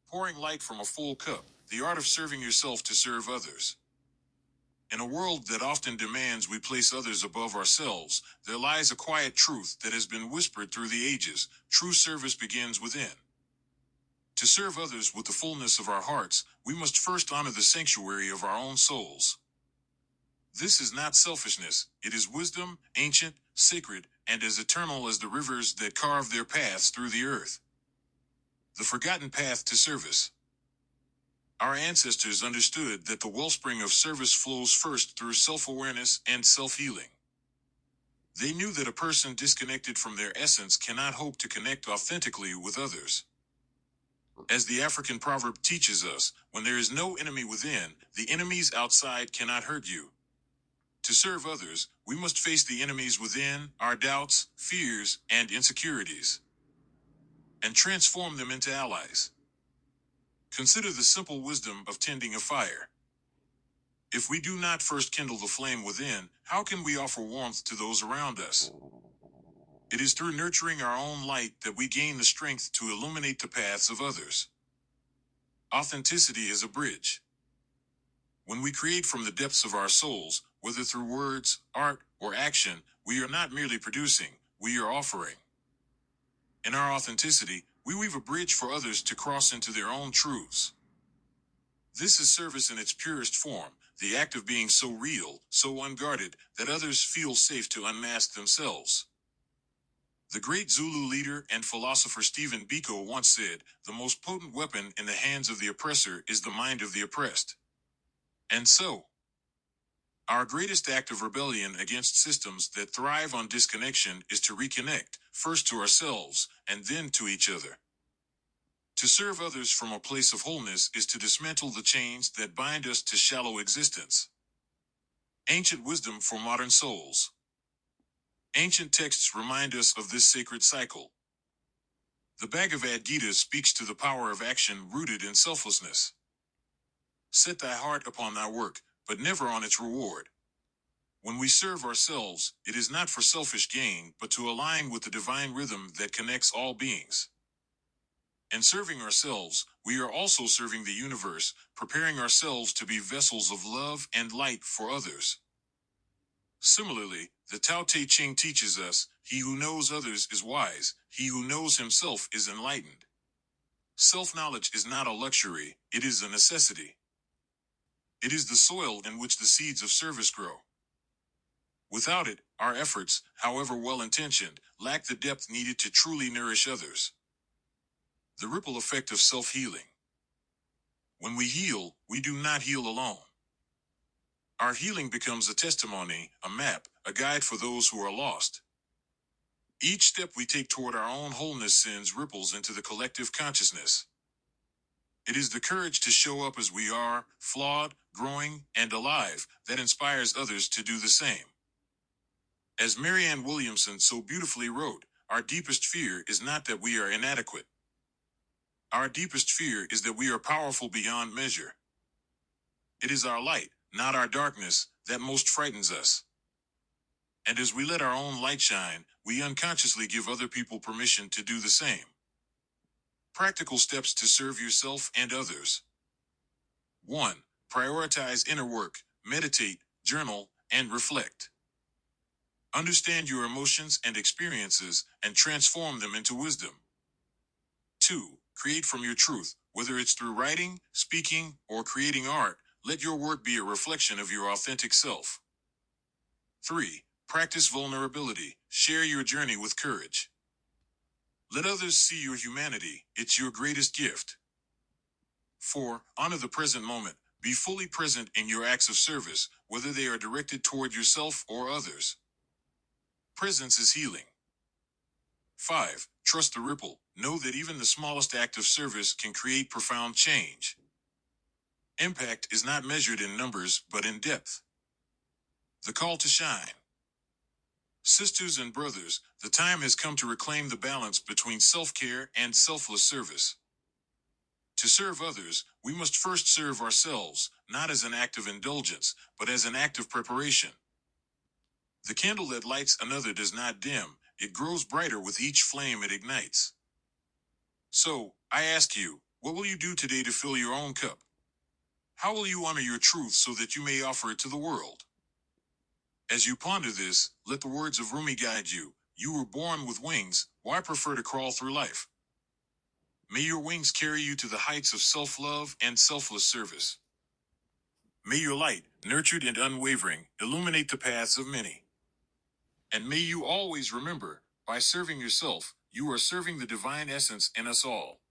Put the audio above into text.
Pouring light from a full cup, the art of serving yourself to serve others. In a world that often demands we place others above ourselves, there lies a quiet truth that has been whispered through the ages. True service begins within. To serve others with the fullness of our hearts, we must first honor the sanctuary of our own souls. This is not selfishness, it is wisdom, ancient, sacred, and as eternal as the rivers that carve their paths through the earth. The forgotten path to service. Our ancestors understood that the wellspring of service flows first through self-awareness and self-healing. They knew that a person disconnected from their essence cannot hope to connect authentically with others. As the African proverb teaches us, when there is no enemy within, the enemies outside cannot hurt you. To serve others, we must face the enemies within, our doubts, fears, and insecurities, and transform them into allies. Consider the simple wisdom of tending a fire. If we do not first kindle the flame within, how can we offer warmth to those around us? It is through nurturing our own light that we gain the strength to illuminate the paths of others. Authenticity is a bridge. When we create from the depths of our souls, whether through words, art, or action, we are not merely producing, we are offering. In our authenticity, we weave a bridge for others to cross into their own truths. This is service in its purest form, the act of being so real, so unguarded, that others feel safe to unmask themselves. The great Zulu leader and philosopher Stephen Biko once said, "The most potent weapon in the hands of the oppressor is the mind of the oppressed." And so, our greatest act of rebellion against systems that thrive on disconnection is to reconnect, first to ourselves, and then to each other. To serve others from a place of wholeness is to dismantle the chains that bind us to shallow existence. Ancient wisdom for modern souls. Ancient texts remind us of this sacred cycle. The Bhagavad Gita speaks to the power of action rooted in selflessness. Set thy heart upon thy work, but never on its reward. When we serve ourselves, it is not for selfish gain, but to align with the divine rhythm that connects all beings. In serving ourselves, we are also serving the universe, preparing ourselves to be vessels of love and light for others. Similarly, the Tao Te Ching teaches us, he who knows others is wise, he who knows himself is enlightened. Self-knowledge is not a luxury, it is a necessity. It is the soil in which the seeds of service grow. Without it, our efforts, however well-intentioned, lack the depth needed to truly nourish others. The ripple effect of self-healing. When we heal, we do not heal alone. Our healing becomes a testimony, a map, a guide for those who are lost. Each step we take toward our own wholeness sends ripples into the collective consciousness. It is the courage to show up as we are, flawed, growing, and alive, that inspires others to do the same. As Marianne Williamson so beautifully wrote, our deepest fear is not that we are inadequate. Our deepest fear is that we are powerful beyond measure. It is our light, not our darkness, that most frightens us. And as we let our own light shine, we unconsciously give other people permission to do the same. Practical steps to serve yourself and others. 1. Prioritize inner work, meditate, journal, and reflect. Understand your emotions and experiences and transform them into wisdom. 2. Create from your truth, whether it's through writing, speaking, or creating art. Let your work be a reflection of your authentic self. 3. Practice vulnerability. Share your journey with courage. Let others see your humanity. It's your greatest gift. 4. Honor the present moment. Be fully present in your acts of service, whether they are directed toward yourself or others. Presence is healing. 5. Trust the ripple. Know that even the smallest act of service can create profound change. Impact is not measured in numbers, but in depth. The call to shine. Sisters and brothers, the time has come to reclaim the balance between self-care and selfless service. To serve others, we must first serve ourselves, not as an act of indulgence, but as an act of preparation. The candle that lights another does not dim, it grows brighter with each flame it ignites. So, I ask you, What will you do today to fill your own cup? How will you honor your truth so that you may offer it to the world? As you ponder this, let the words of Rumi guide you. You were born with wings, why prefer to crawl through life? May your wings carry you to the heights of self-love and selfless service. May your light, nurtured and unwavering, illuminate the paths of many. And may you always remember, by serving yourself, you are serving the divine essence in us all.